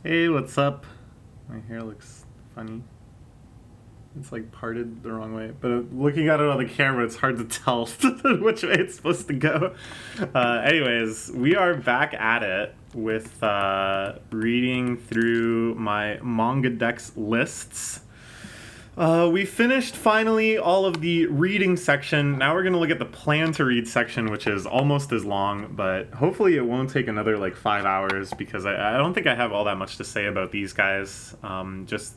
Hey, what's up? My hair looks funny. It's like parted the wrong way, but looking at it on the camera, it's hard to tell which way it's supposed to go. Anyways, we are back at it with reading through my manga dex lists. We finished finally all of the reading section. Now we're going to look at the plan to read section, which is almost as long, but hopefully it won't take another like 5 hours because I don't think I have all that much to say about these guys. Just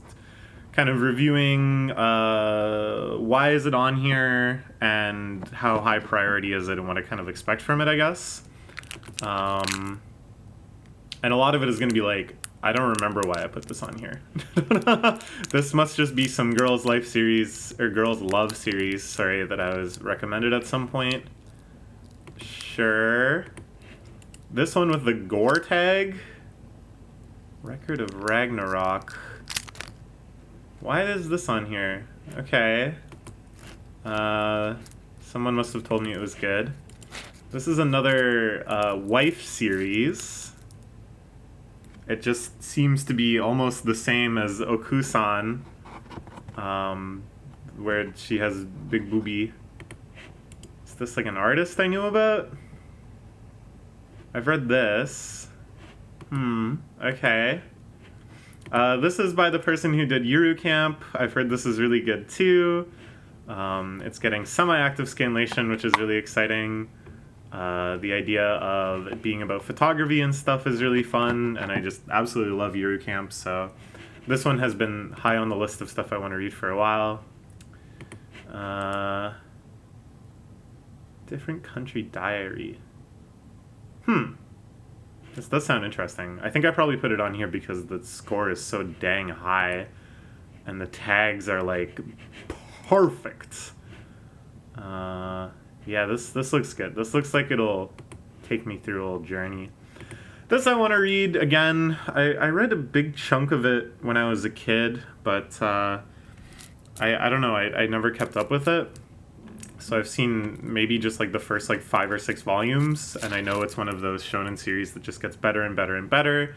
kind of reviewing why is it on here and how high priority is it and what I kind of expect from it, I guess. And a lot of it is going to be like, I don't remember why I put this on here. This must just be some girls' life series, or girls' love series, sorry, that I was recommended at some point. Sure. This one with the gore tag. Record of Ragnarok. Why is this on here? Okay. Someone must have told me it was good. This is another wife series. It just seems to be almost the same as Okusan, where she has big boobie. Is this like an artist I knew about? I've read this. Okay. This is by the person who did Yuru Camp. I've heard this is really good too. It's getting semi-active scanlation, which is really exciting. The idea of it being about photography and stuff is really fun, and I just absolutely love Yuru Camp, so this one has been high on the list of stuff I want to read for a while. Different Country Diary. This does sound interesting. I think I probably put it on here because the score is so dang high, and the tags are like perfect. Yeah, this looks good. This looks like it'll take me through a little journey. This I want to read again. I read a big chunk of it when I was a kid, but I don't know. I never kept up with it. So I've seen maybe just like the first like 5 or 6 volumes, and I know it's one of those shonen series that just gets better and better and better.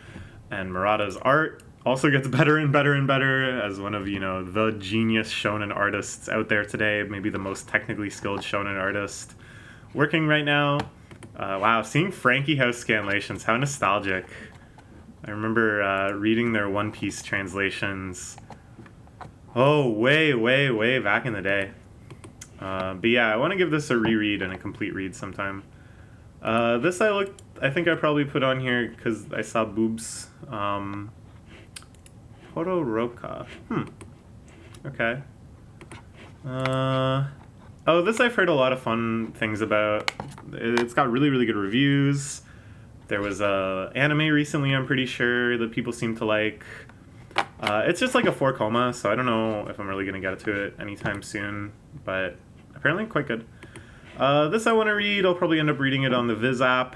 And Murata's art also gets better and better and better as one of, you know, the genius shonen artists out there today, maybe the most technically skilled shonen artist working right now. Wow, seeing Frankie House scanlations, how nostalgic. I remember reading their One Piece translations. Oh, way back in the day. But yeah, I want to give this a reread and a complete read sometime. This I think I probably put on here because I saw boobs. Hororoka. Okay. Oh, this I've heard a lot of fun things about. It's got really good reviews. There was a anime recently, I'm pretty sure, that people seem to like. It's just like a 4 coma, so I don't know if I'm really going to get to it anytime soon, but apparently quite good. This I want to read. I'll probably end up reading it on the Viz app.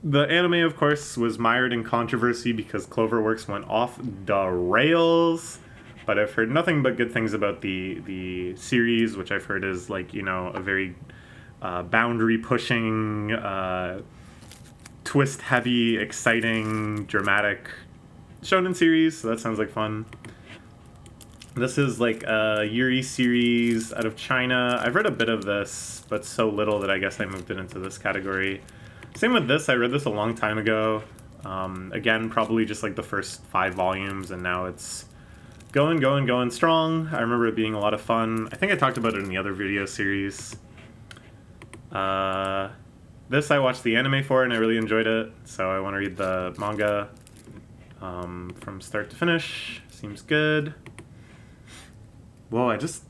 The anime, of course, was mired in controversy because Cloverworks went off the rails, but I've heard nothing but good things about the series, which I've heard is like, you know, a very boundary-pushing, twist-heavy, exciting, dramatic shonen series, so that sounds like fun. This is like a Yuri series out of China. I've read a bit of this, but so little that I guess I moved it into this category. Same with this, I read this a long time ago. Again, probably just like the first 5 volumes, and now it's going strong. I remember it being a lot of fun. I think I talked about it in the other video series. This I watched the anime for, and I really enjoyed it, so I want to read the manga from start to finish. Seems good. Whoa, I guess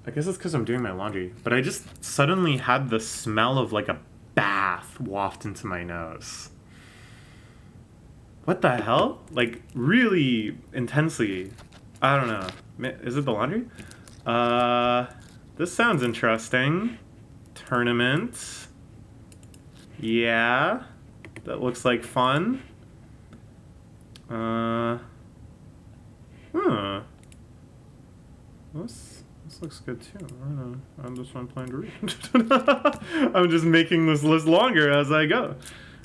it's because I'm doing my laundry, but I just suddenly had the smell of like a bath waft into my nose. What the hell? Like, really intensely. I don't know. Is it the laundry? This sounds interesting. Tournament. Yeah. That looks like fun. This looks good too. I don't know. I'm just not planning to read. I'm just making this list longer as I go.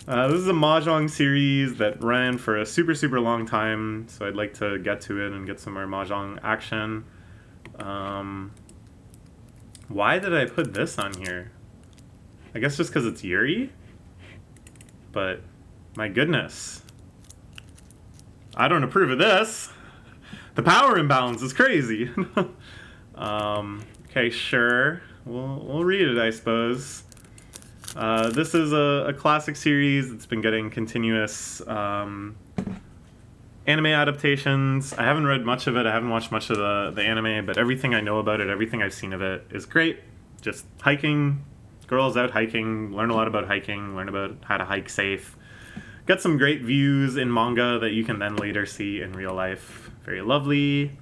This is a Mahjong series that ran for a super, super long time, so I'd like to get to it and get some more Mahjong action. Why did I put this on here? I guess just because it's Yuri? But, my goodness. I don't approve of this. The power imbalance is crazy. Okay, sure. We'll read it, I suppose. This is a classic series that's been getting continuous anime adaptations. I haven't read much of it. I haven't watched much of the anime, but everything I know about it, everything I've seen of it is great. Just hiking, girls out hiking, learn a lot about hiking, learn about how to hike safe. Got some great views in manga that you can then later see in real life. Very lovely.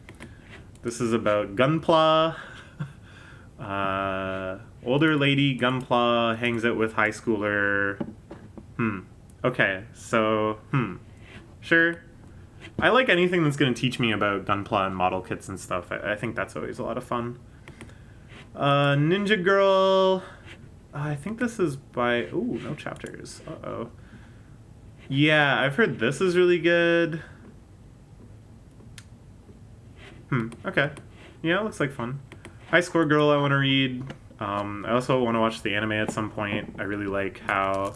This is about Gunpla. Older lady Gunpla hangs out with high schooler. Okay, so, sure. I like anything that's going to teach me about Gunpla and model kits and stuff. I think that's always a lot of fun. Ninja Girl. I think this is by... Ooh, no chapters. Uh-oh. Yeah, I've heard this is really good. Okay. Yeah, it looks like fun. High Score Girl I want to read. I also want to watch the anime at some point. I really like how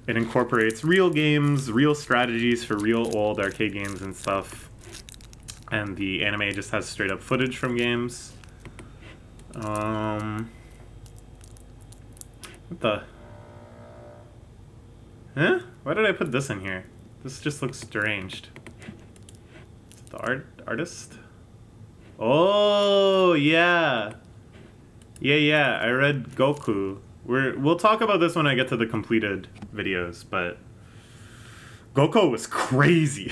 it incorporates real games, real strategies for real old arcade games and stuff. And the anime just has straight up footage from games. What the... Huh? Why did I put this in here? This just looks strange. Is it the artist? Oh, yeah. Yeah, I read Goku. We'll talk about this when I get to the completed videos, but Goku was crazy.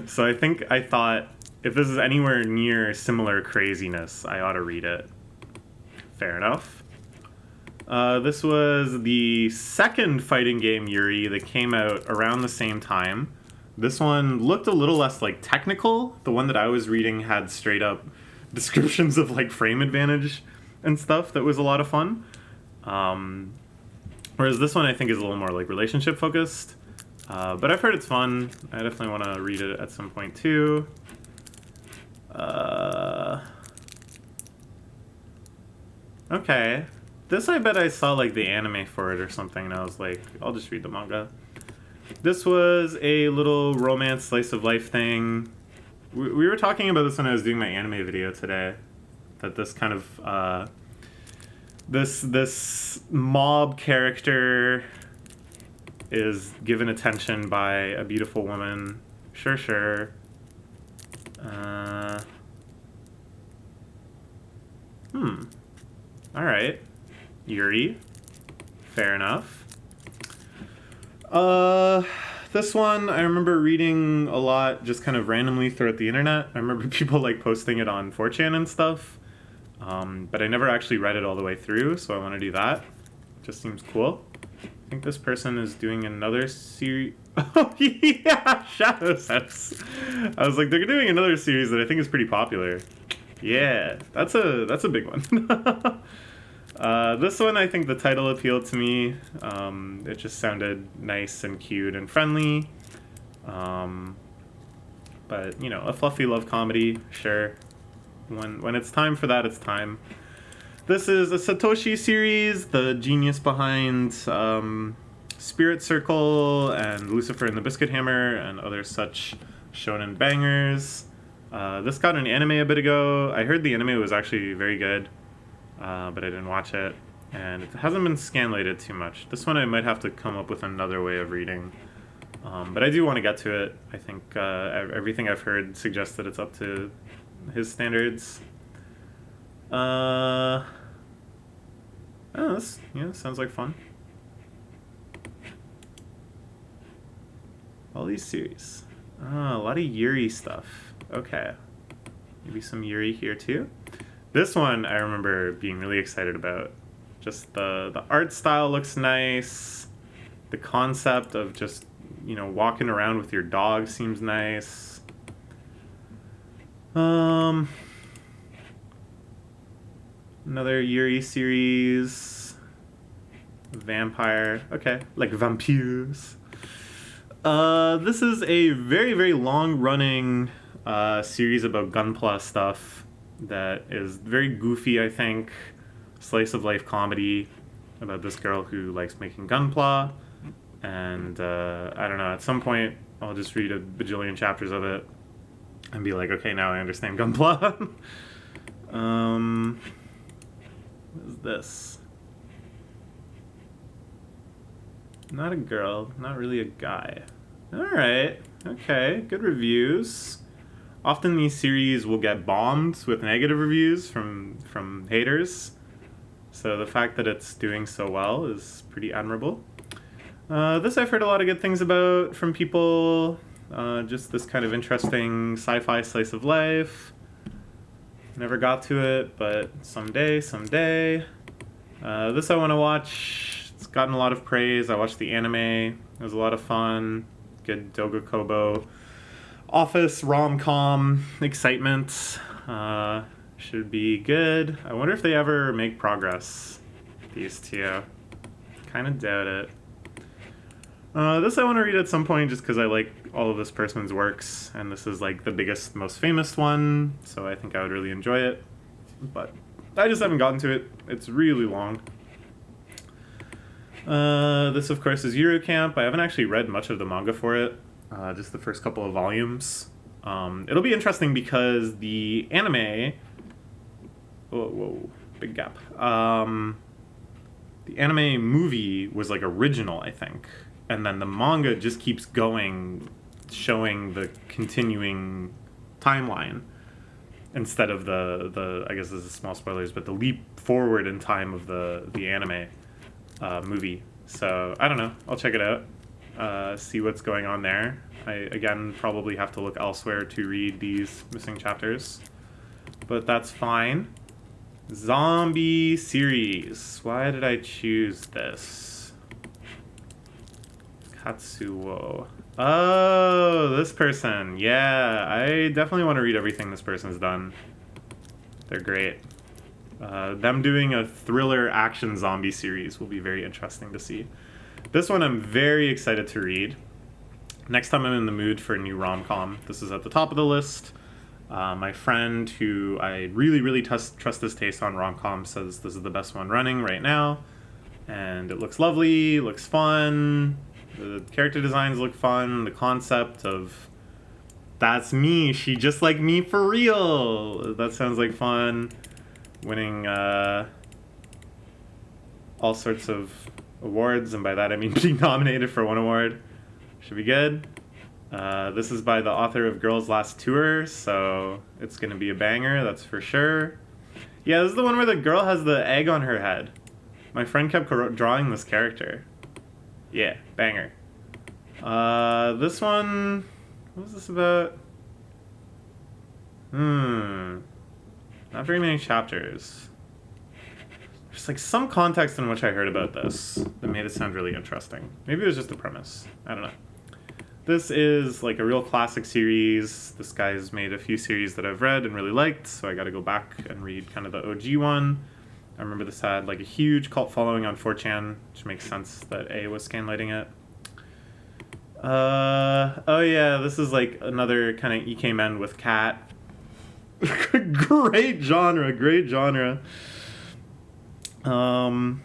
So I thought if this is anywhere near similar craziness, I ought to read it. Fair enough. This was the second fighting game Yuri that came out around the same time. This one looked a little less like technical. The one that I was reading had straight up descriptions of like frame advantage and stuff that was a lot of fun. Whereas this one I think is a little more like relationship focused. But I've heard it's fun. I definitely want to read it at some point too. Okay. This I bet I saw like the anime for it or something and I was like, I'll just read the manga. This was a little romance slice of life thing. We were talking about this when I was doing my anime video today. That this kind of this mob character is given attention by a beautiful woman. Sure. Alright. Yuri. Fair enough. This one I remember reading a lot just kind of randomly throughout the internet. I remember people like posting it on 4chan and stuff. But I never actually read it all the way through, so I want to do that. Just seems cool. I think this person is doing another series. Oh yeah, Shadow Sense. I was like, they're doing another series that I think is pretty popular. Yeah, that's a big one. This one, I think the title appealed to me. It just sounded nice and cute and friendly. But, you know, a fluffy love comedy, sure. When it's time for that, it's time. This is a Satoshi series, the genius behind Spirit Circle and Lucifer and the Biscuit Hammer and other such shonen bangers. This got an anime a bit ago. I heard the anime was actually very good. But I didn't watch it, and it hasn't been scanlated too much. This one I might have to come up with another way of reading, but I do want to get to it. I think everything I've heard suggests that it's up to his standards. This sounds like fun. All these series. A lot of Yuri stuff. Okay. Maybe some Yuri here too. This one I remember being really excited about. Just the art style looks nice. The concept of just, you know, walking around with your dog seems nice. Another Yuri series. Vampire. Okay, like vampires. This is a very, very long-running series about Gunpla stuff that is very goofy, I think. Slice-of-life comedy about this girl who likes making Gunpla. And, I don't know, at some point I'll just read a bajillion chapters of it and be like, okay, now I understand Gunpla. What is this? Not a girl, not really a guy. Alright, okay, good reviews. Often these series will get bombed with negative reviews from haters. So the fact that it's doing so well is pretty admirable. This I've heard a lot of good things about from people. Just this kind of interesting sci-fi slice of life. Never got to it, but someday. This I want to watch. It's gotten a lot of praise. I watched the anime. It was a lot of fun. Good Doga Kobo. Office rom-com excitement. Should be good. I wonder if they ever make progress, these two. Kind of doubt it. This I want to read at some point just because I like all of this person's works, and this is like the biggest, most famous one, so I think I would really enjoy it. But I just haven't gotten to it. It's really long. This, of course, is Eurocamp. I haven't actually read much of the manga for it, just the first couple of volumes. It'll be interesting because the anime... Whoa, big gap. The anime movie was like original, I think. And then the manga just keeps going, showing the continuing timeline instead of the I guess this is small spoilers, but the leap forward in time of the anime movie. So I don't know. I'll check it out, see what's going on there. I again probably have to look elsewhere to read these missing chapters, but that's fine. Zombie series. Why did I choose this? Katsuo. Oh, this person. Yeah, I definitely want to read everything this person's done. They're great. Them doing a thriller action zombie series will be very interesting to see. This one I'm very excited to read. Next time I'm in the mood for a new rom-com, this is at the top of the list. My friend, who I really trust his taste on rom-com, says this is the best one running right now. And it looks lovely, looks fun. The character designs look fun. The concept of, that's me, she just like me for real. That sounds like fun. Winning all sorts of awards, and by that I mean being nominated for one award. Should be good. This is by the author of Girls Last Tour, so it's going to be a banger, that's for sure. Yeah, this is the one where the girl has the egg on her head. My friend kept drawing this character. Yeah, banger. This one... What was this about? Not very many chapters. There's like some context in which I heard about this that made it sound really interesting. Maybe it was just the premise. I don't know. This is like a real classic series. This guy's made a few series that I've read and really liked, so I gotta go back and read kind of the OG one. I remember this had like a huge cult following on 4chan, which makes sense that A was scanlighting it. Oh yeah, this is like another kind of EK Men with cat. Great genre. I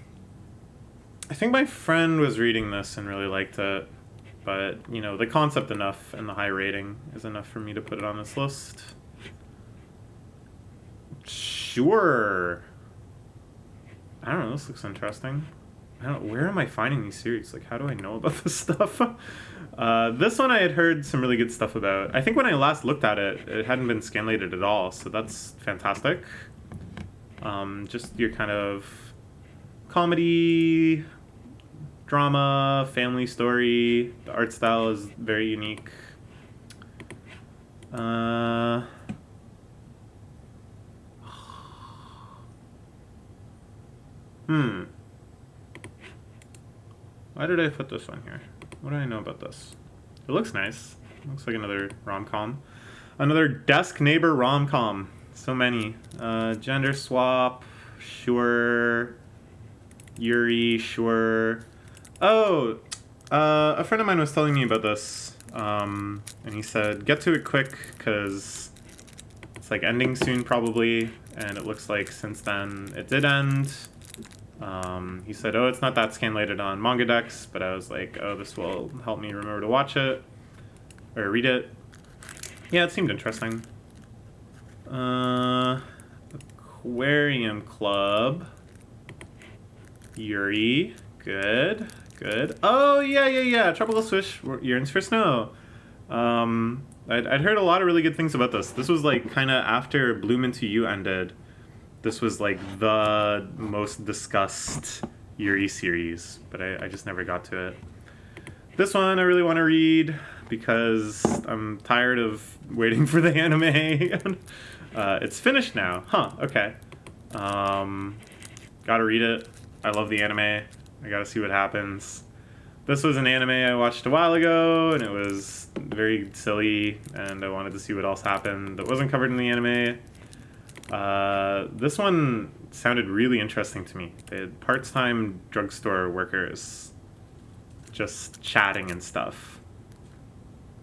think my friend was reading this and really liked it. But, you know, the concept enough and the high rating is enough for me to put it on this list. Sure. I don't know, this looks interesting. Where am I finding these series? Like, how do I know about this stuff? This one I had heard some really good stuff about. I think when I last looked at it, it hadn't been scanlated at all, so that's fantastic. Just your kind of comedy... drama, family story. The art style is very unique. Why did I put this on here? What do I know about this? It looks nice. It looks like another rom-com. Another desk neighbor rom-com. So many. Gender swap. Sure. Yuri. Sure. Oh, A friend of mine was telling me about this, and he said, get to it quick, because it's like ending soon probably, and it looks like since then it did end. He said, oh, it's not that scanlated on Manga Dex, but I was like, oh, this will help me remember to watch it, or read it. Yeah, it seemed interesting. Aquarium Club. Yuri. Good. Good. Oh, yeah. Tropical Swish Yearns for Snow. I'd heard a lot of really good things about this. This was like kind of after Bloom Into You ended. This was like the most discussed Yuri series, but I just never got to it. This one I really want to read because I'm tired of waiting for the anime. It's finished now. Huh, okay. Gotta read it. I love the anime. I gotta see what happens. This was an anime I watched a while ago, and it was very silly, and I wanted to see what else happened that wasn't covered in the anime. This one sounded really interesting to me. They had part-time drugstore workers just chatting and stuff.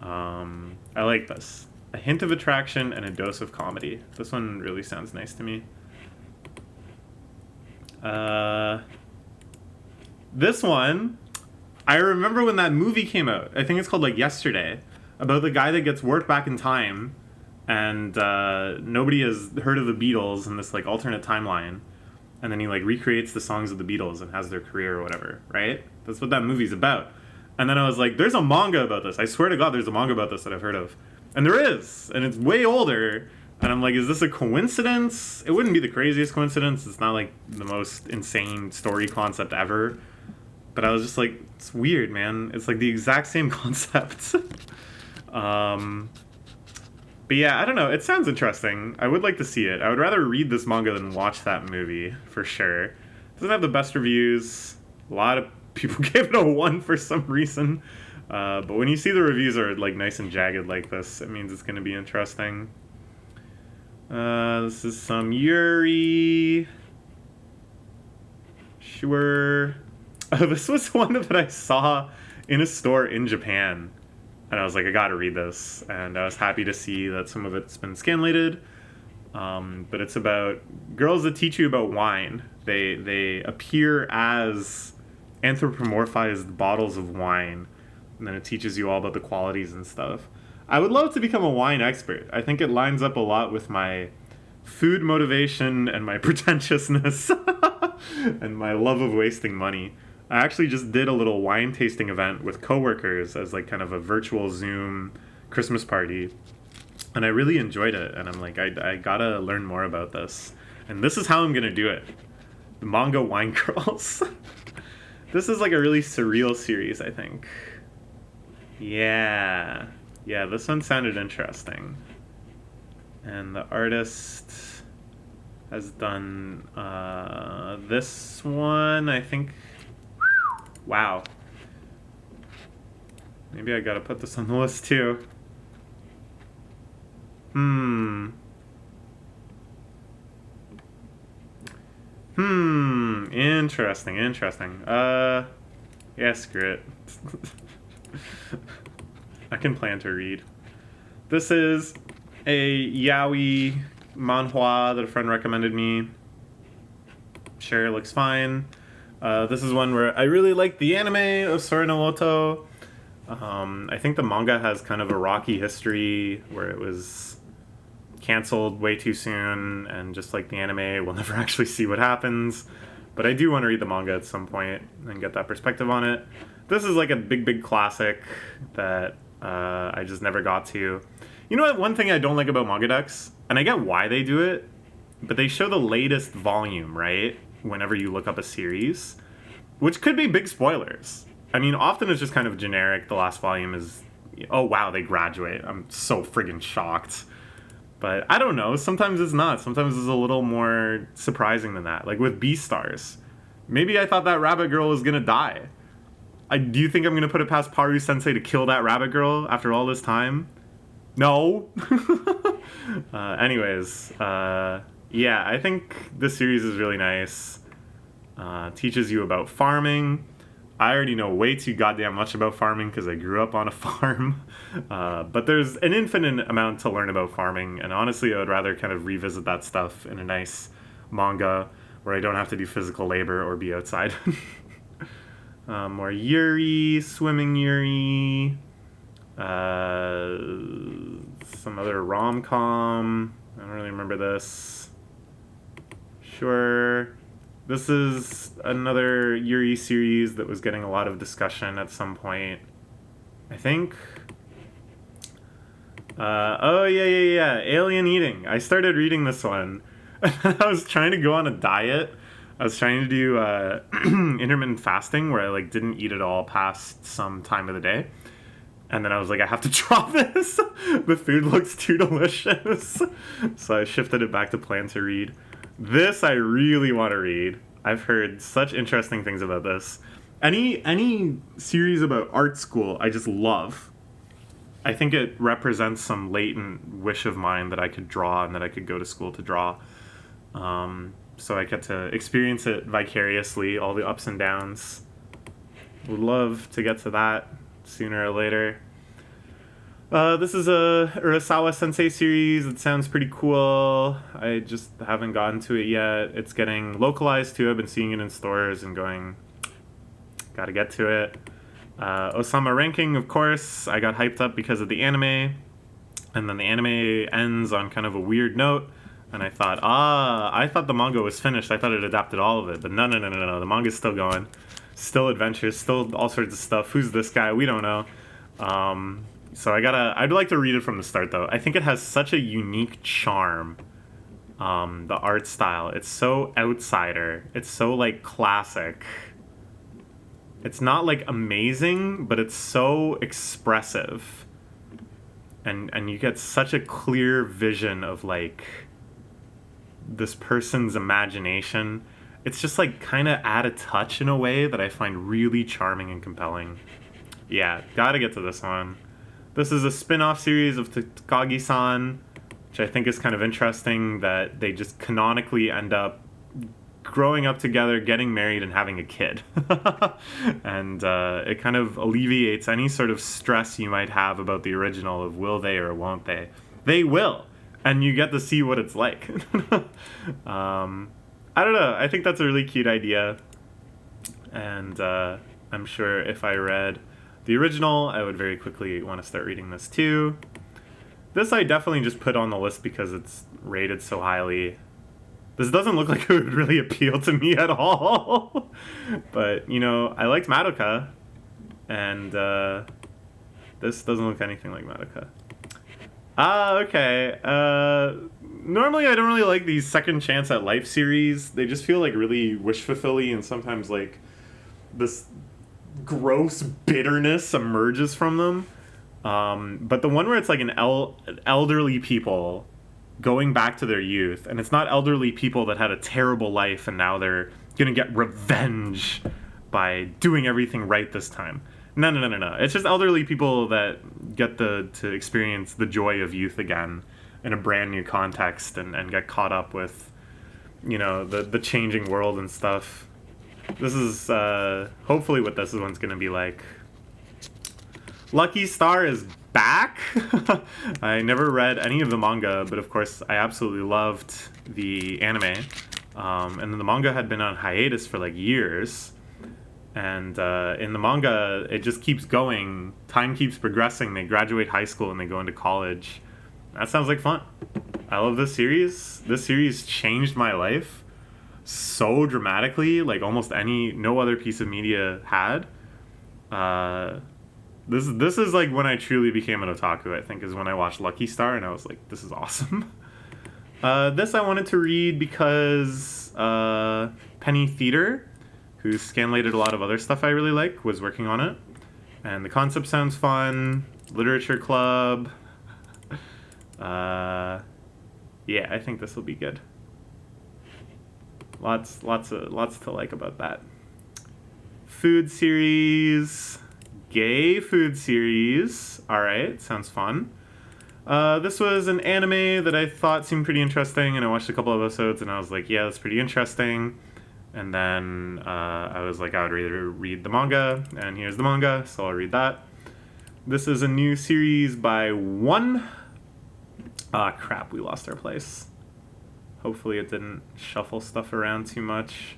I like this. A hint of attraction and a dose of comedy. This one really sounds nice to me. This one, I remember when that movie came out. I think it's called like Yesterday, about the guy that gets warped back in time, and nobody has heard of the Beatles in this like alternate timeline, and then he like recreates the songs of the Beatles and has their career or whatever, right? That's what that movie's about. And then I was like, there's a manga about this. I swear to God, there's a manga about this that I've heard of. And there is, and it's way older. And I'm like, is this a coincidence? It wouldn't be the craziest coincidence. It's not like the most insane story concept ever. But I was just like, it's weird, man. It's like the exact same concept. But yeah, I don't know. It sounds interesting. I would like to see it. I would rather read this manga than watch that movie, for sure. It doesn't have the best reviews. A lot of people gave it a 1 for some reason. But when you see the reviews are like nice and jagged like this, it means it's going to be interesting. This is some Yuri. Sure. This was one that I saw in a store in Japan. And I was like, I gotta read this. And I was happy to see that some of it's been scanlated. But it's about girls that teach you about wine. They appear as anthropomorphized bottles of wine. And then it teaches you all about the qualities and stuff. I would love to become a wine expert. I think it lines up a lot with my food motivation and my pretentiousness and my love of wasting money. I actually just did a little wine tasting event with coworkers as like kind of a virtual Zoom Christmas party. And I really enjoyed it. And I'm like, I gotta learn more about this. And this is how I'm gonna do it. The Manga Wine Girls. This is like a really surreal series, I think. Yeah, this one sounded interesting. And the artist has done this one, I think. Wow. Maybe I gotta put this on the list too. Interesting. Yeah, screw it. I can plan to read. This is a yaoi manhwa that a friend recommended me. Sure, looks fine. This is one where I really like the anime of Sora no Moto. I think the manga has kind of a rocky history where it was canceled way too soon, and just like the anime, we'll never actually see what happens. But I do want to read the manga at some point and get that perspective on it. This is like a big classic that I just never got to. You know what? One thing I don't like about Manga Dex, and I get why they do it, but they show the latest volume, right? Whenever you look up a series, which could be big spoilers. I mean, often it's just kind of generic. The last volume is, oh wow, they graduate. I'm so friggin' shocked. But I don't know. Sometimes it's not. Sometimes it's a little more surprising than that. Like with Beastars. Maybe I thought that rabbit girl was gonna die. Do you think I'm gonna put it past Paru Sensei to kill that rabbit girl after all this time? No. Anyways, yeah, I think this series is really nice. Teaches you about farming. I already know way too goddamn much about farming because I grew up on a farm. But there's an infinite amount to learn about farming, and honestly, I would rather kind of revisit that stuff in a nice manga where I don't have to do physical labor or be outside. More Yuri, swimming Yuri, some other rom-com. I don't really remember this. Sure. This is another Yuri series that was getting a lot of discussion at some point, I think. Oh, yeah. Alien Eating. I started reading this one. I was trying to go on a diet. I was trying to do intermittent fasting where I like didn't eat at all past some time of the day. And then I was like, I have to drop this. The food looks too delicious. So I shifted it back to plan to read. This I really want to read. I've heard such interesting things about this. Any series about art school, I just love. I think it represents some latent wish of mine that I could draw and that I could go to school to draw. So I get to experience it vicariously, all the ups and downs. Would love to get to that sooner or later. This is a Urasawa Sensei series. It sounds pretty cool. I just haven't gotten to it yet. It's getting localized too. I've been seeing it in stores and going, gotta get to it. Osama Ranking, of course. I got hyped up because of the anime. And then the anime ends on kind of a weird note. And I thought, I thought the manga was finished. I thought it adapted all of it. But no. The manga's still going. Still adventures, still all sorts of stuff. Who's this guy? We don't know. So I'd like to read it from the start, though. I think it has such a unique charm, the art style. It's so outsider. It's so, like, classic. It's not, like, amazing, but it's so expressive. And you get such a clear vision of, like, this person's imagination. It's just, like, kind of add a touch in a way that I find really charming and compelling. Yeah, gotta get to this one. This is a spin-off series of Takagi-san, which I think is kind of interesting that they just canonically end up growing up together, getting married, and having a kid. And it kind of alleviates any sort of stress you might have about the original of will they or won't they. They will, and you get to see what it's like. I don't know. I think that's a really cute idea, and I'm sure if I read the original, I would very quickly want to start reading this too. This I definitely just put on the list because it's rated so highly. This doesn't look like it would really appeal to me at all. But, you know, I liked Madoka, and this doesn't look anything like Madoka. Okay. Normally I don't really like these second chance at life series. They just feel like really wish-fulfilling, and sometimes like this gross bitterness emerges from them. But the one where it's like an elderly people going back to their youth, and it's not elderly people that had a terrible life and now they're gonna get revenge by doing everything right this time. No. It's just elderly people that get to experience the joy of youth again in a brand new context and get caught up with, you know, the changing world and stuff. This is hopefully what this one's gonna be like. Lucky Star is back. I never read any of the manga, but of course I absolutely loved the anime. And then the manga had been on hiatus for like years. And in the manga, it just keeps going. Time keeps progressing. They graduate high school and they go into college. That sounds like fun. I love this series. This series changed my life so dramatically, like almost no other piece of media had. This is like when I truly became an otaku, I think, is when I watched Lucky Star, and I was like, this is awesome. This I wanted to read because Penny Theater, who scanlated a lot of other stuff I really like, was working on it. And the concept sounds fun. Literature club. Yeah, I think this will be good. Lots to like about that. Food series. Gay food series. Alright, sounds fun. This was an anime that I thought seemed pretty interesting, and I watched a couple of episodes and I was like, yeah, that's pretty interesting. And then I was like, I would rather read the manga, and here's the manga, so I'll read that. This is a new series by One. Crap, we lost our place. Hopefully it didn't shuffle stuff around too much.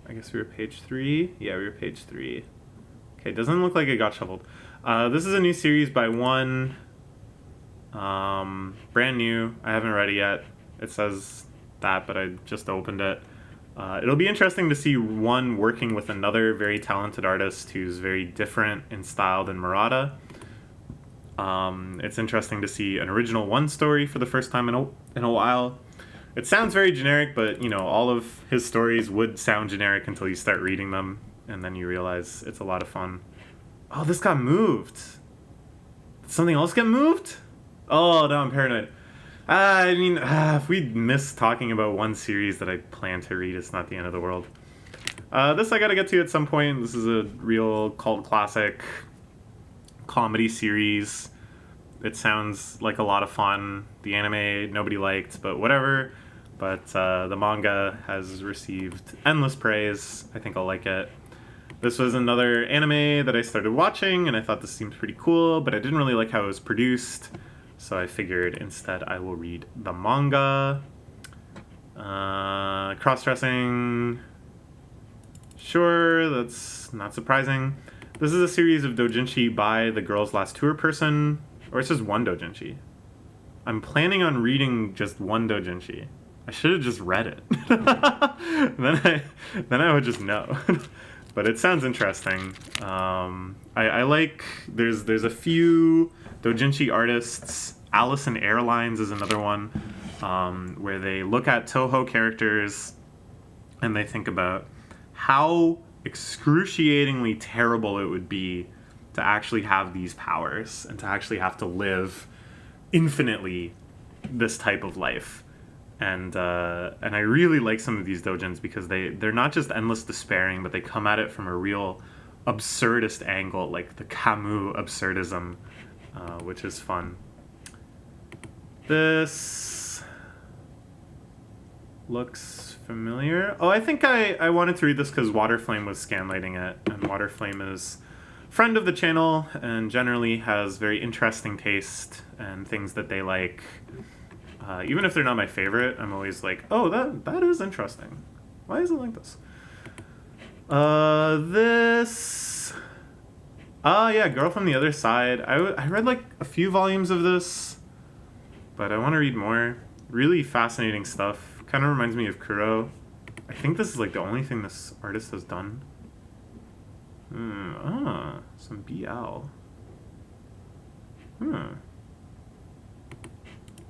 I guess we were page 3. Yeah, we were page 3. Okay, doesn't look like it got shuffled. This is a new series by One. Brand new. I haven't read it yet. It says that, but I just opened it. It'll be interesting to see One working with another very talented artist who's very different in style than Murata. It's interesting to see an original One story for the first time in a while. It sounds very generic, but you know, all of his stories would sound generic until you start reading them, and then you realize it's a lot of fun. Oh, this got moved. Did something else get moved? Oh, no, I'm paranoid. I mean, if we miss talking about one series that I plan to read, it's not the end of the world. This I gotta get to at some point. This is a real cult classic comedy series. It sounds like a lot of fun. The anime, nobody liked, but whatever. But the manga has received endless praise. I think I'll like it. This was another anime that I started watching, and I thought this seemed pretty cool, but I didn't really like how it was produced. So I figured instead I will read the manga. Cross-dressing. Sure, that's not surprising. This is a series of doujinshi by the Girls Last Tour person. Or it's just one doujinshi. I'm planning on reading just one doujinshi. I should have just read it. then I would just know. But it sounds interesting. I like, there's a few doujinshi artists. Allison Airlines is another one, where they look at Toho characters and they think about how excruciatingly terrible it would be to actually have these powers and to actually have to live infinitely this type of life. And I really like some of these doujins because they're not just endless despairing, but they come at it from a real absurdist angle, like the Camus absurdism, which is fun. This looks familiar. Oh, I think I wanted to read this because Waterflame was scanlighting it, and Waterflame is friend of the channel and generally has very interesting taste and things that they like. Even if they're not my favorite, I'm always like, oh, that is interesting. Why is it like this? Yeah, Girl from the Other Side. I read like a few volumes of this, but I want to read more. Really fascinating stuff. Kind of reminds me of Kuro. I think this is like the only thing this artist has done. Some BL.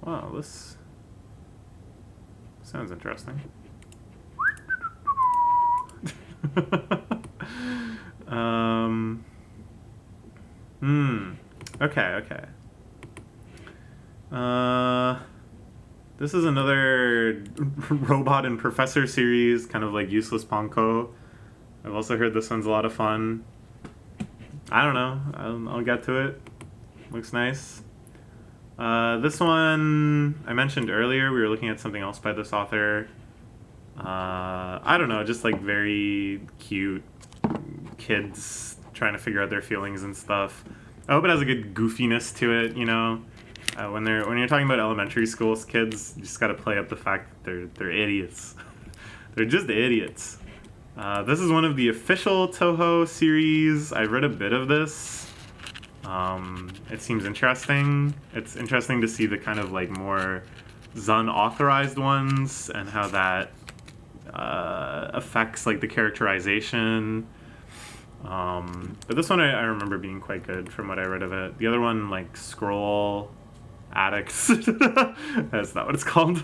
Wow, this sounds interesting. Okay. This is another Robot and Professor series, kind of like Useless Ponko. I've also heard this one's a lot of fun. I don't know. I'll get to it. Looks nice. This one I mentioned earlier. We were looking at something else by this author. I don't know, just like very cute kids trying to figure out their feelings and stuff. I hope it has a good goofiness to it, you know. When you're talking about elementary school kids, you just got to play up the fact that they're idiots. They're just idiots. This is one of the official Toho series. I've read a bit of this. It seems interesting. It's interesting to see the kind of like more Zun authorized ones and how that affects like the characterization. But this one I remember being quite good from what I read of it. The other one, like Scroll Addicts, that's not what it's called,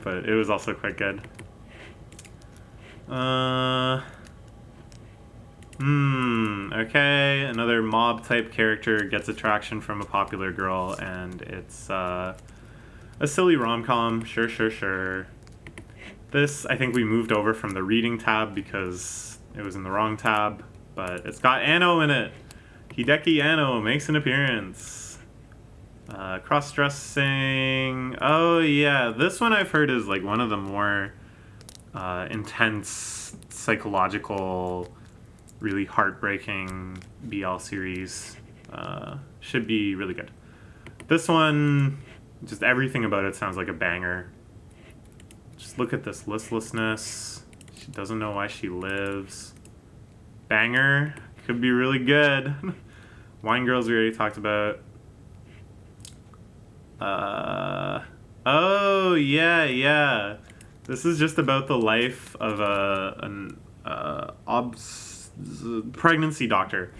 but it was also quite good. Okay, another mob type character gets attraction from a popular girl, and it's a silly rom-com. Sure. This, I think we moved over from the reading tab because it was in the wrong tab, but it's got Anno in it. Hideki Anno makes an appearance. Cross-dressing. Oh yeah, this one I've heard is like one of the more intense, psychological, really heartbreaking BL series. Should be really good. This one, just everything about it sounds like a banger. Just look at this listlessness. She doesn't know why she lives. Banger. Could be really good. Wine Girls we already talked about. Oh yeah. This is just about the life of an pregnancy doctor.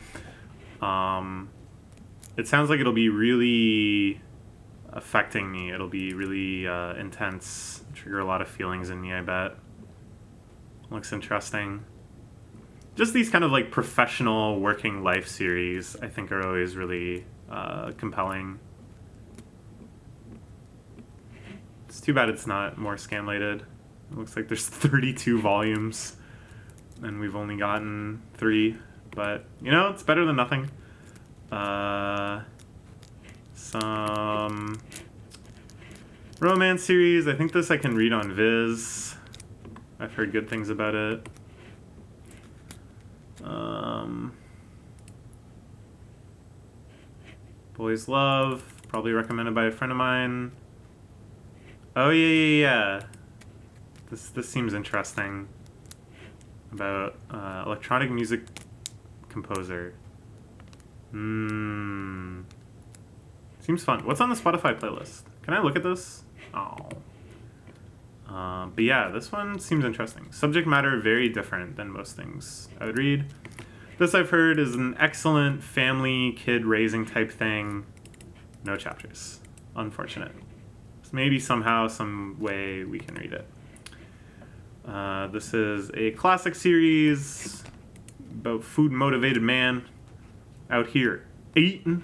It sounds like it'll be really affecting me. It'll be really intense. Trigger a lot of feelings in me, I bet. Looks interesting. Just these kind of like professional working life series, I think, are always really compelling. It's too bad it's not more scanlated. It looks like there's 32 volumes, and we've only gotten 3. But, you know, it's better than nothing. Some romance series. I think this I can read on Viz. I've heard good things about it. Boys Love, probably recommended by a friend of mine. Oh yeah. This seems interesting. About electronic music composer. Seems fun. What's on the Spotify playlist? Can I look at this? Oh. But yeah, this one seems interesting. Subject matter very different than most things I would read. This I've heard is an excellent family kid raising type thing. No chapters. Unfortunate. So maybe somehow, some way we can read it. This is a classic series about food motivated man out here eating.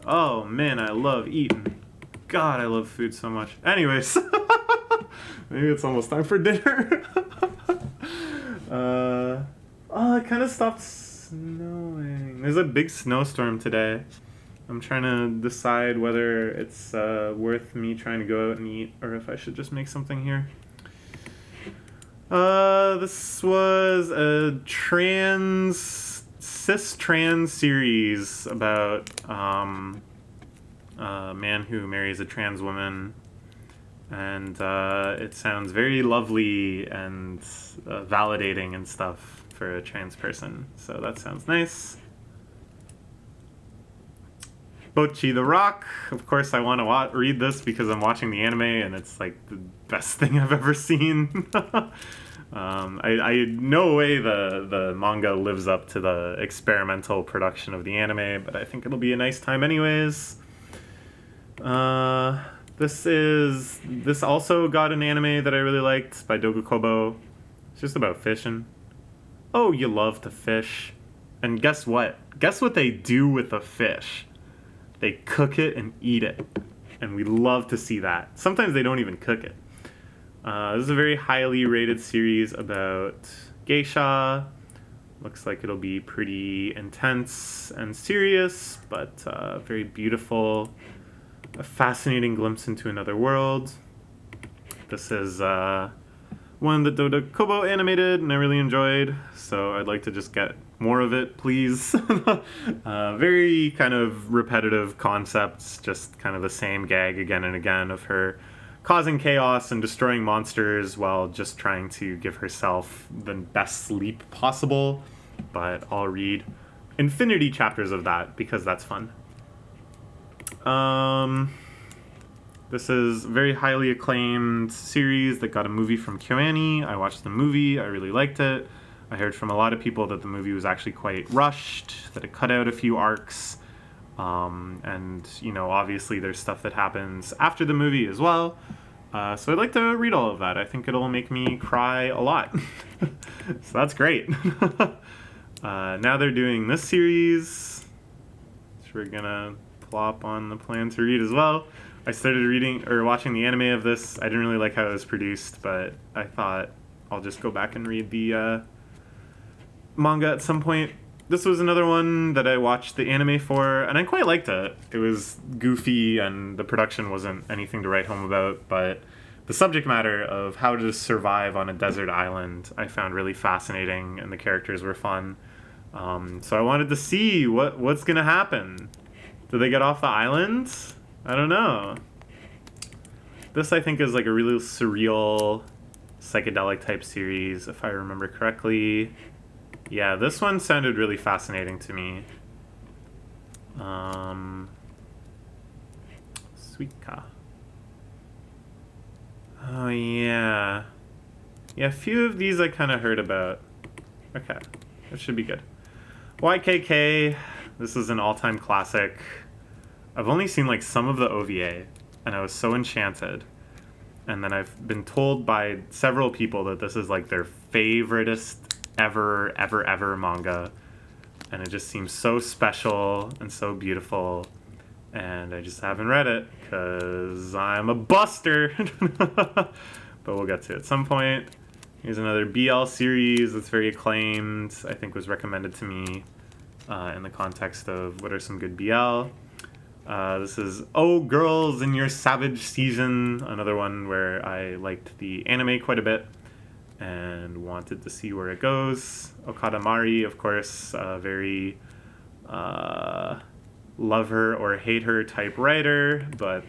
Oh man, I love eating. God, I love food so much. Anyways, maybe it's almost time for dinner. It kind of stopped snowing. There's a big snowstorm today. I'm trying to decide whether it's worth me trying to go out and eat or if I should just make something here. This was a cis-trans series about a man who marries a trans woman, and it sounds very lovely and validating and stuff for a trans person, so that sounds nice. Bocchi the Rock. Of course, I want to read this because I'm watching the anime and it's like the best thing I've ever seen. I no way the manga lives up to the experimental production of the anime, but I think it'll be a nice time anyways. This also got an anime that I really liked by Dogu Kobo. It's just about fishing. Oh, you love to fish. And guess what? Guess what they do with the fish? They cook it and eat it. And we love to see that. Sometimes they don't even cook it. This is a very highly rated series about geisha. Looks like it'll be pretty intense and serious, but very beautiful. A fascinating glimpse into another world. This is one that Dodo Kobo animated and I really enjoyed, so I'd like to just get more of it, please. Very kind of repetitive concepts, just kind of the same gag again and again of her causing chaos and destroying monsters while just trying to give herself the best sleep possible. But I'll read infinity chapters of that because that's fun. This is a very highly acclaimed series that got a movie from KyoAni. I watched the movie. I really liked it. I heard from a lot of people that the movie was actually quite rushed, that it cut out a few arcs. And, you know, obviously there's stuff that happens after the movie as well. So I'd like to read all of that. I think it'll make me cry a lot. So that's great. Now they're doing this series, which we're gonna plop on the plan to read as well. I started reading or watching the anime of this. I didn't really like how it was produced, but I thought I'll just go back and read the manga at some point. this was another one that I watched the anime for, and I quite liked it. It was goofy, and the production wasn't anything to write home about, but the subject matter of how to survive on a desert island I found really fascinating, and the characters were fun. So I wanted to see what's gonna happen. Do they get off the island? I don't know. This, I think, is like a really surreal, psychedelic type series, if I remember correctly. Yeah, this one sounded really fascinating to me. Suika. Oh, yeah. Yeah, a few of these I kind of heard about. Okay, that should be good. YKK, this is an all-time classic. I've only seen like some of the OVA, and I was so enchanted. And then I've been told by several people that this is like their favoriteest ever manga. And it just seems so special and so beautiful. And I just haven't read it because I'm a buster. But we'll get to it at some point. Here's another BL series that's very acclaimed. I think was recommended to me in the context of what are some good BL. This is Oh Girls in Your Savage Season, another one where I liked the anime quite a bit and wanted to see where it goes. Okada Mari, of course, very love her or hate her type writer, but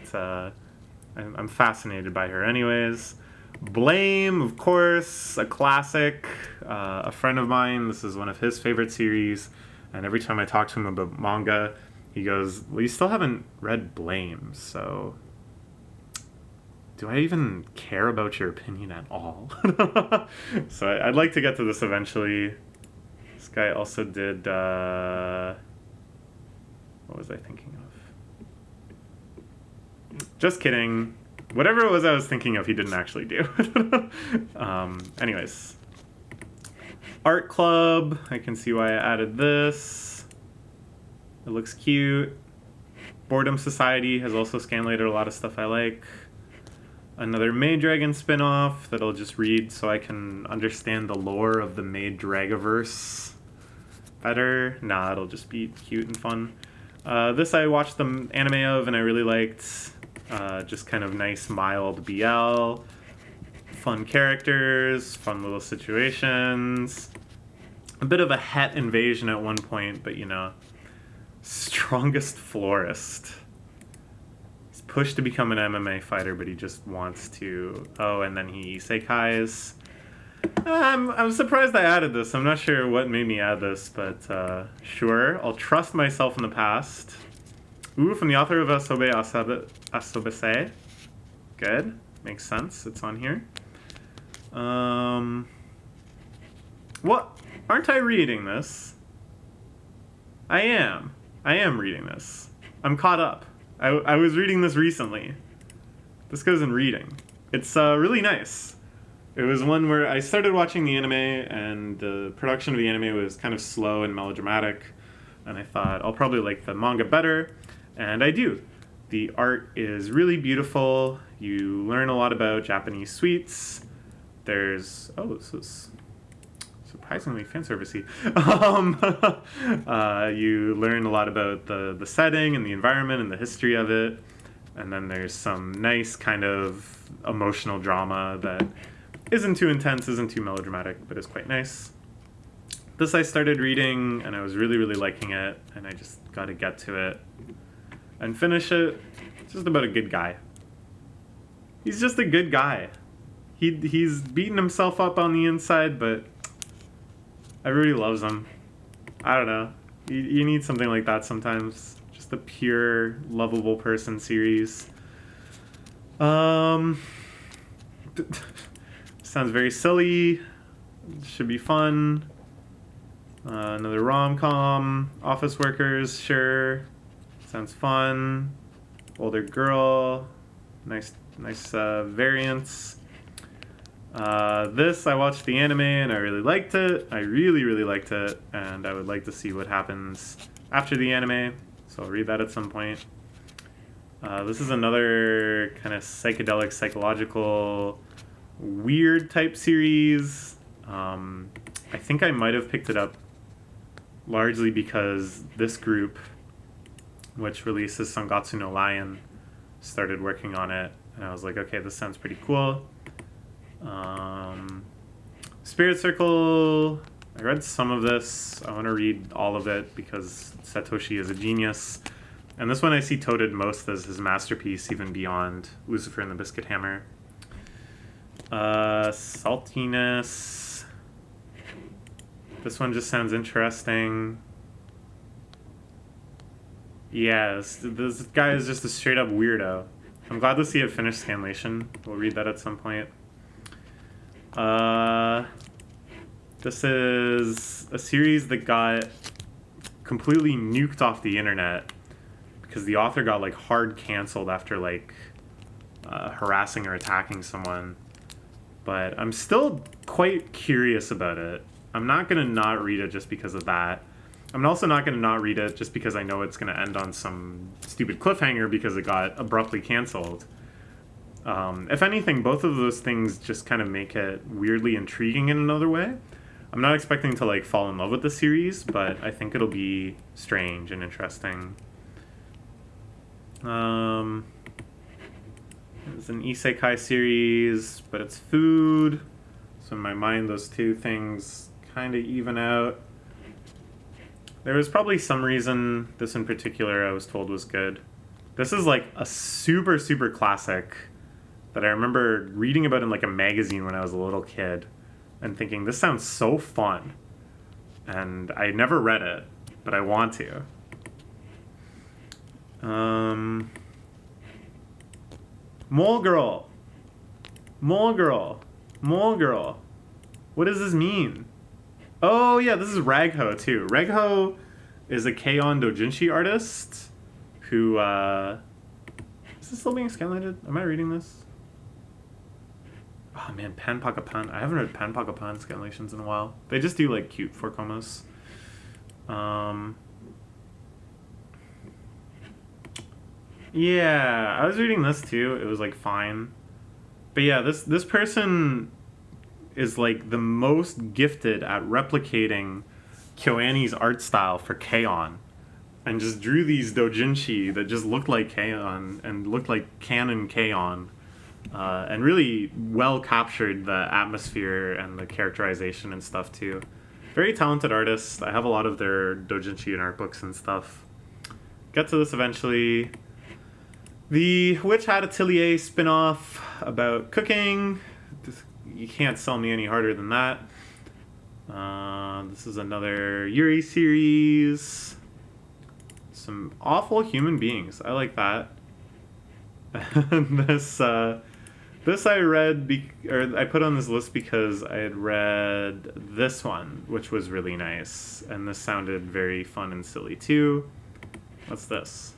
I'm fascinated by her anyways. Blame, of course, a classic. A friend of mine, this is one of his favorite series, and every time I talk to him about manga, he goes, well, you still haven't read Blame, so do I even care about your opinion at all? So I'd like to get to this eventually. This guy also did, what was I thinking of? Just kidding. Whatever it was I was thinking of, he didn't actually do. Anyways. Art Club, I can see why I added this. It looks cute. Boredom Society has also scanlated a lot of stuff I like. Another Maid Dragon spin-off that I'll just read so I can understand the lore of the Maid Dragaverse better. Nah, it'll just be cute and fun. This I watched the anime of and I really liked. Just kind of nice, mild BL. Fun characters, fun little situations. A bit of a het invasion at one point, but you know. Strongest Florist. He's pushed to become an MMA fighter, but he just wants to... Oh, and then he isekais. I'm surprised I added this. I'm not sure what made me add this, but sure. I'll trust myself in the past. Ooh, from the author of Asobe Asobase. Good. Makes sense. It's on here. What? Aren't I reading this? I am reading this. I'm caught up. I was reading this recently. This goes in reading. It's really nice. It was one where I started watching the anime, and the production of the anime was kind of slow and melodramatic, and I thought I'll probably like the manga better, and I do. The art is really beautiful. You learn a lot about Japanese sweets. There's... Oh, this is surprisingly fanservice-y. You learn a lot about the setting and the environment and the history of it. And then there's some nice kind of emotional drama that isn't too intense, isn't too melodramatic, but is quite nice. This I started reading, and I was really, really liking it, and I just got to get to it and finish it. It's just about a good guy. He's just a good guy. He's beaten himself up on the inside, but everybody loves him. I don't know. You need something like that sometimes. Just a pure, lovable person series. Sounds very silly. Should be fun. Another rom-com. Office Workers, sure. Sounds fun. Older girl. Nice variants. This, I watched the anime and I really liked it. I really, really liked it. And I would like to see what happens after the anime. So I'll read that at some point. This is another kind of psychedelic, psychological, weird type series. I think I might have picked it up largely because this group, which releases Sangatsu no Lion, started working on it, and I was like, okay, this sounds pretty cool. Spirit Circle, I read some of this. I want to read all of it because Satoshi is a genius. And this one I see touted most as his masterpiece, even beyond Lucifer and the Biscuit Hammer. Saltiness. This one just sounds interesting. Yes, this guy is just a straight up weirdo. I'm glad to see it finish Scanlation. We'll read that at some point. This is a series that got completely nuked off the internet because the author got like hard canceled after like harassing or attacking someone. But I'm still quite curious about it. I'm not going to not read it just because of that. I'm also not going to not read it just because I know it's going to end on some stupid cliffhanger because it got abruptly canceled. If anything, both of those things just kind of make it weirdly intriguing in another way. I'm not expecting to like fall in love with the series, but I think it'll be strange and interesting. It's an isekai series, but it's food. So in my mind, those two things kind of even out. There was probably some reason this in particular I was told was good. This is like a super, super classic that I remember reading about in like a magazine when I was a little kid and thinking, this sounds so fun. And I never read it, but I want to. Mole Girl. Mole Girl. Mole Girl. What does this mean? Oh yeah, this is Ragho too. Ragho is a Keion doujinshi artist who, is this still being scanlated? Am I reading this? Oh man, Panpakapan. I haven't read Panpakapan scanlations in a while. They just do like cute 4 Yeah, I was reading this too. It was like fine. But yeah, this person is like the most gifted at replicating KyoAni's art style for Keion, and just drew these doujinshi that just looked like Keion and looked like canon Keion, and really well captured the atmosphere and the characterization and stuff too. Very talented artist. I have a lot of their doujinshi and art books and stuff. Get to this eventually. The Witch Hat Atelier spin-off about cooking. You can't sell me any harder than that. This is another Yuri series. Some awful human beings. I like that. this I read, or I put on this list because I had read this one, which was really nice, and this sounded very fun and silly too. What's this?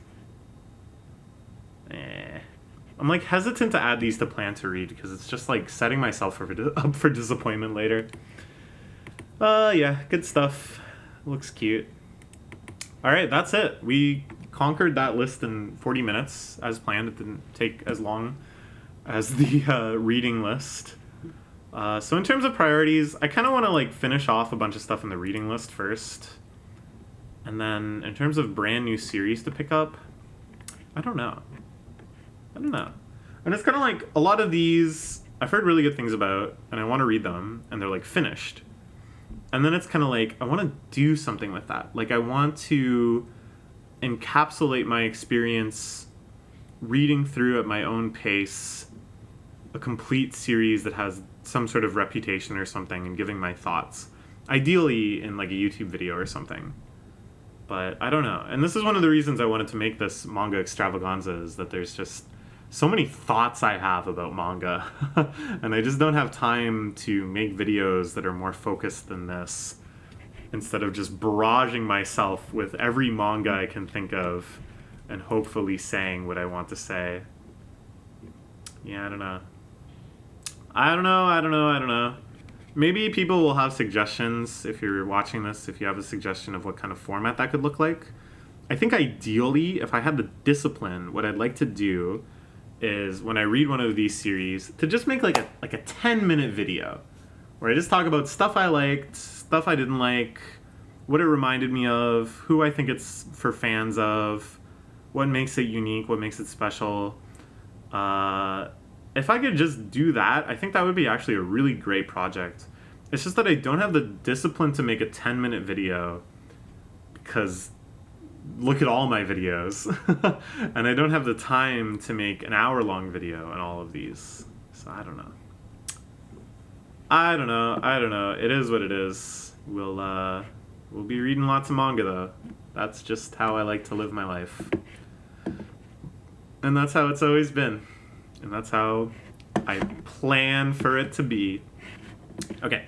I'm like hesitant to add these to plan to read because it's just like setting myself up for disappointment later. Yeah, good stuff. Looks cute. Alright, that's it. We conquered that list in 40 minutes as planned. It didn't take as long as the reading list. So in terms of priorities, I kind of want to like finish off a bunch of stuff in the reading list first. And then in terms of brand new series to pick up, I don't know. And it's kind of like a lot of these I've heard really good things about, and I want to read them, and they're like finished. And then it's kind of like, I want to do something with that. Like I want to encapsulate my experience reading through at my own pace a complete series that has some sort of reputation or something and giving my thoughts. Ideally in like a YouTube video or something. But I don't know. And this is one of the reasons I wanted to make this Manga Extravaganza, is that there's just so many thoughts I have about manga. And I just don't have time to make videos that are more focused than this, instead of just barraging myself with every manga I can think of and hopefully saying what I want to say. Yeah, I don't know. Maybe people will have suggestions if you're watching this, if you have a suggestion of what kind of format that could look like. I think ideally, if I had the discipline, what I'd like to do is when I read one of these series, to just make like a 10-minute video where I just talk about stuff I liked, stuff I didn't like, what it reminded me of, who I think it's for fans of, what makes it unique, what makes it special. If I could just do that, I think that would be actually a really great project. It's just that I don't have the discipline to make a 10-minute video, because look at all my videos. And I don't have the time to make an hour-long video on all of these. So I don't know. I don't know. It is what it is. We'll be reading lots of manga, though. That's just how I like to live my life. And that's how it's always been. And that's how I plan for it to be. Okay.